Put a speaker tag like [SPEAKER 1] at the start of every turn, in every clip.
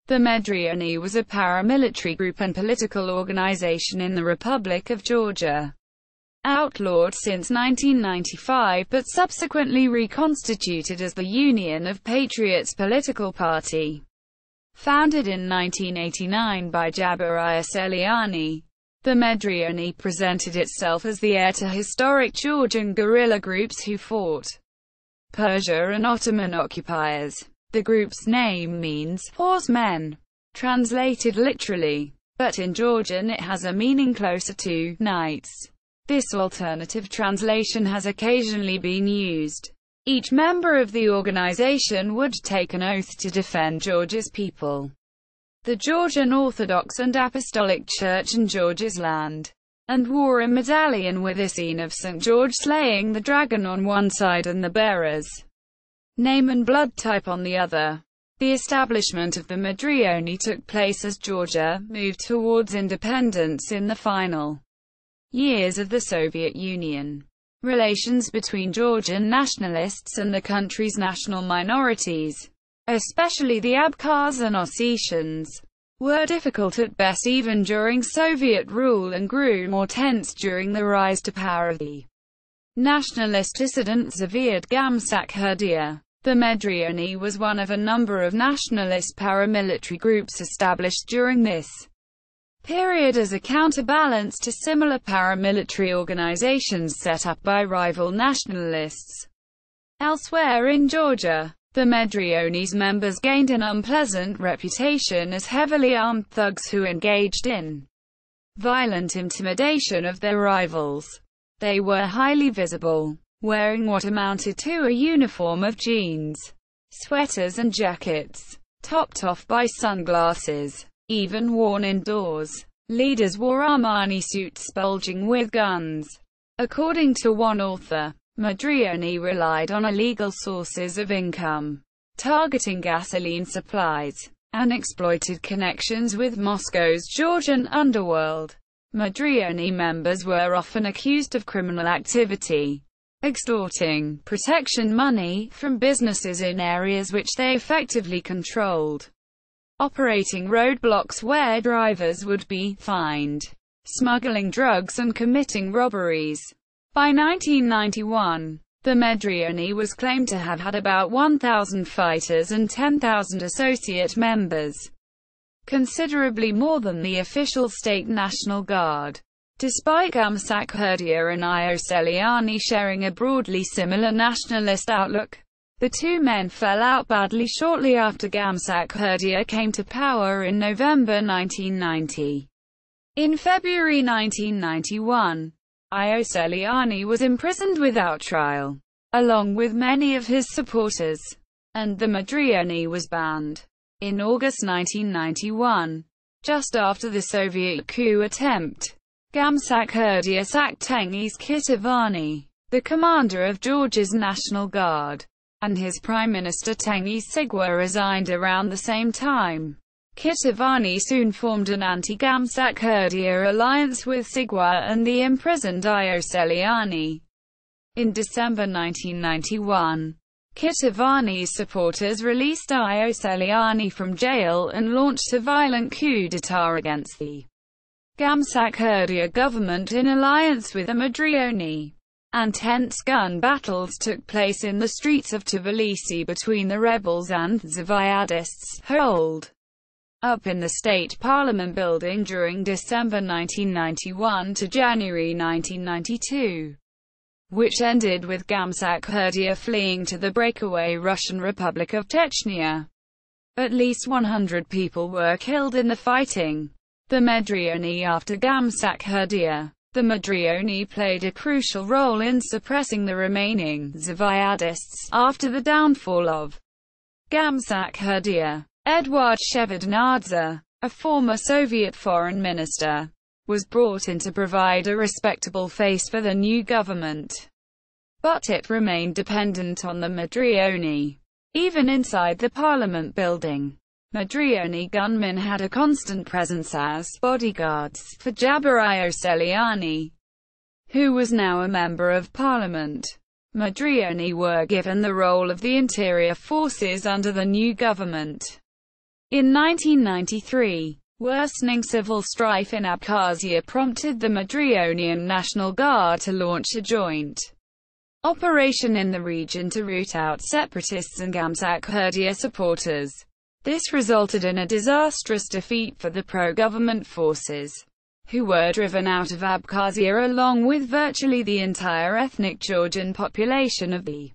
[SPEAKER 1] The Mkhedrioni was a paramilitary group and political organization in the Republic of Georgia, outlawed since 1995 but subsequently reconstituted as the Union of Patriots political party. Founded in 1989 by Jaba Ioseliani, the Mkhedrioni presented itself as the heir to historic Georgian guerrilla groups who fought Persia and Ottoman occupiers. The group's name means horsemen, translated literally, but in Georgian it has a meaning closer to knights. This alternative translation has occasionally been used. Each member of the organization would take an oath to defend Georgia's people, the Georgian Orthodox and Apostolic Church and Georgia's land, and wore a medallion with a scene of St. George slaying the dragon on one side and the bearer's name and blood type on the other. The establishment of the Mkhedrioni took place as Georgia moved towards independence in the final years of the Soviet Union. Relations between Georgian nationalists and the country's national minorities, especially the Abkhaz and Ossetians, were difficult at best even during Soviet rule and grew more tense during the rise to power of the nationalist dissident Zviad Gamsakhurdia. The Mkhedrioni was one of a number of nationalist paramilitary groups established during this period as a counterbalance to similar paramilitary organizations set up by rival nationalists elsewhere in Georgia. The Mkhedrioni's members gained an unpleasant reputation as heavily armed thugs who engaged in violent intimidation of their rivals. They were highly visible, wearing what amounted to a uniform of jeans, sweaters and jackets, topped off by sunglasses, even worn indoors. Leaders wore Armani suits bulging with guns. According to one author, Mkhedrioni relied on illegal sources of income, targeting gasoline supplies, and exploited connections with Moscow's Georgian underworld. Mkhedrioni members were often accused of criminal activity, extorting protection money from businesses in areas which they effectively controlled, operating roadblocks where drivers would be fined, smuggling drugs and committing robberies. By 1991, the Mkhedrioni was claimed to have had about 1,000 fighters and 10,000 associate members, considerably more than the official state National Guard. Despite Gamsakhurdia and Ioseliani sharing a broadly similar nationalist outlook, the two men fell out badly shortly after Gamsakhurdia came to power in November 1990. In February 1991, Ioseliani was imprisoned without trial, along with many of his supporters, and the Mkhedrioni was banned. In August 1991, just after the Soviet coup attempt, Gamsakhurdia sacked Tengiz Kitivani, the commander of Georgia's National Guard, and his prime minister Tengiz Sigwa resigned around the same time. Kitivani soon formed an anti-Gamsakhurdia alliance with Sigwa and the imprisoned Ioseliani. In December 1991, Kitivani's supporters released Ioseliani from jail and launched a violent coup d'état against the Gamsakhurdia government in alliance with the Mkhedrioni, and tense gun battles took place in the streets of Tbilisi between the rebels and Zviadists, holed up in the state parliament building during December 1991 to January 1992, which ended with Gamsakhurdia fleeing to the breakaway Russian Republic of Chechnya. At least 100 people were killed in the fighting. The Mkhedrioni after Gamsakhurdia. The Mkhedrioni played a crucial role in suppressing the remaining Zviadists after the downfall of Gamsakhurdia. Eduard Shevardnadze, a former Soviet foreign minister, was brought in to provide a respectable face for the new government, but it remained dependent on the Mkhedrioni. Even inside the parliament building, Mkhedrioni gunmen had a constant presence as bodyguards for Jaba Ioseliani, who was now a member of parliament. Mkhedrioni were given the role of the interior forces under the new government. In 1993, worsening civil strife in Abkhazia prompted the Mkhedrionian National Guard to launch a joint operation in the region to root out separatists and Gamsakhurdia supporters. This resulted in a disastrous defeat for the pro-government forces, who were driven out of Abkhazia along with virtually the entire ethnic Georgian population of the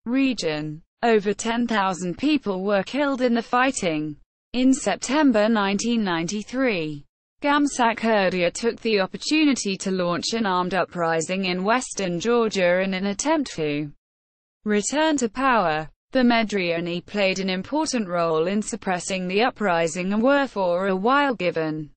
[SPEAKER 1] region. Over 10,000 people were killed in the fighting. In September 1993, Gamsakhurdia took the opportunity to launch an armed uprising in western Georgia in an attempt to return to power. The Mkhedrioni played an important role in suppressing the uprising and were for a while given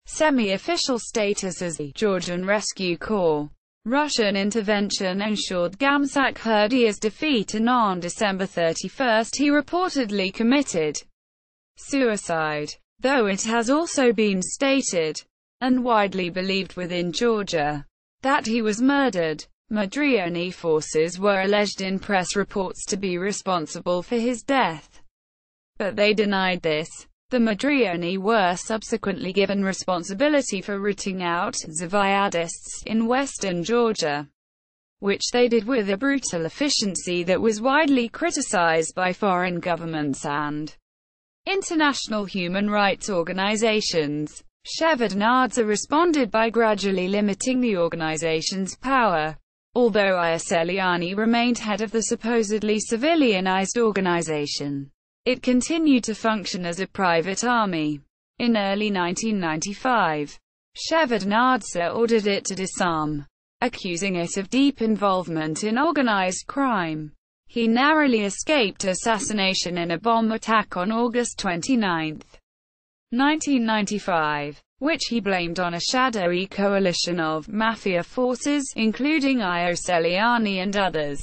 [SPEAKER 1] semi-official status as the Georgian Rescue Corps. Russian intervention ensured Gamsakhurdia's defeat, and on December 31 he reportedly committed suicide, though it has also been stated, and widely believed within Georgia, that he was murdered. Mkhedrioni forces were alleged in press reports to be responsible for his death, but they denied this. The Mkhedrioni were subsequently given responsibility for rooting out Zviadists in western Georgia, which they did with a brutal efficiency that was widely criticized by foreign governments and international human rights organizations. Shevardnadze responded by gradually limiting the organization's power. Although Ioseliani remained head of the supposedly civilianized organization, it continued to function as a private army. In early 1995, Shevardnadze ordered it to disarm, accusing it of deep involvement in organized crime. He narrowly escaped assassination in a bomb attack on August 29, 1995, which he blamed on a shadowy coalition of mafia forces, including Ioseliani and others.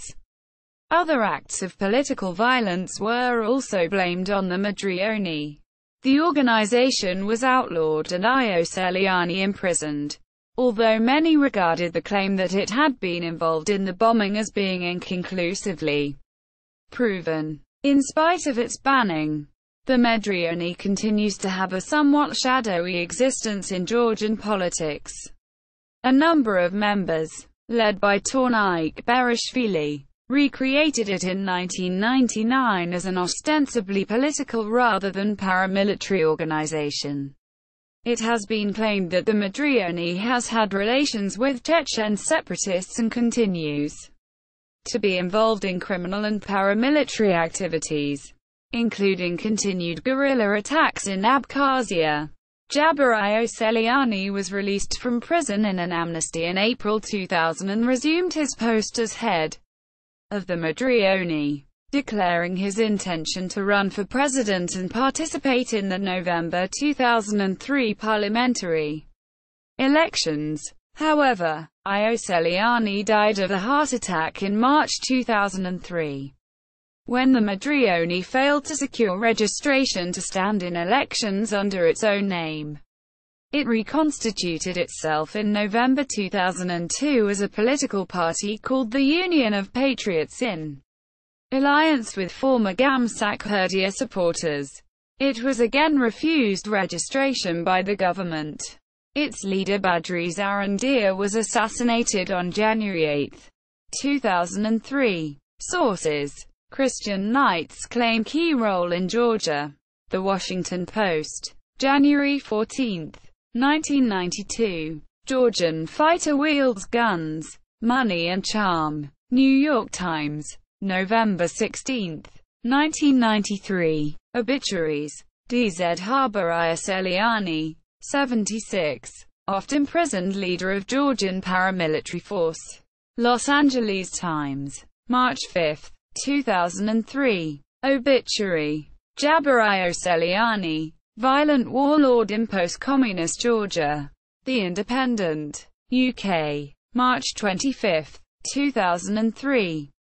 [SPEAKER 1] Other acts of political violence were also blamed on the Mkhedrioni. The organization was outlawed and Ioseliani imprisoned, although many regarded the claim that it had been involved in the bombing as being inconclusively proven. In spite of its banning, the Mkhedrioni continues to have a somewhat shadowy existence in Georgian politics. A number of members, led by Tornaik Berishvili, recreated it in 1999 as an ostensibly political rather than paramilitary organization. It has been claimed that the Mkhedrioni has had relations with Chechen separatists and continues to be involved in criminal and paramilitary activities, including continued guerrilla attacks in Abkhazia. Jaba Ioseliani was released from prison in an amnesty in April 2000 and resumed his post as head of the Mkhedrioni, declaring his intention to run for president and participate in the November 2003 parliamentary elections. However, Ioseliani died of a heart attack in March 2003. When the Mkhedrioni failed to secure registration to stand in elections under its own name, it reconstituted itself in November 2002 as a political party called the Union of Patriots in alliance with former Gamsakhurdia supporters. It was again refused registration by the government. Its leader Badri Zarandir was assassinated on January 8, 2003. Sources: Christian Knights claim key role in Georgia. The Washington Post, January 14, 1992. Georgian fighter wields guns, money and charm. New York Times, November 16, 1993. Obituaries: DZ Jaba Ioseliani, 76, oft-imprisoned leader of Georgian paramilitary force. Los Angeles Times, March 5, 2003. Obituary: Jaba Ioseliani, violent warlord in post-communist Georgia. The Independent, UK, March 25, 2003.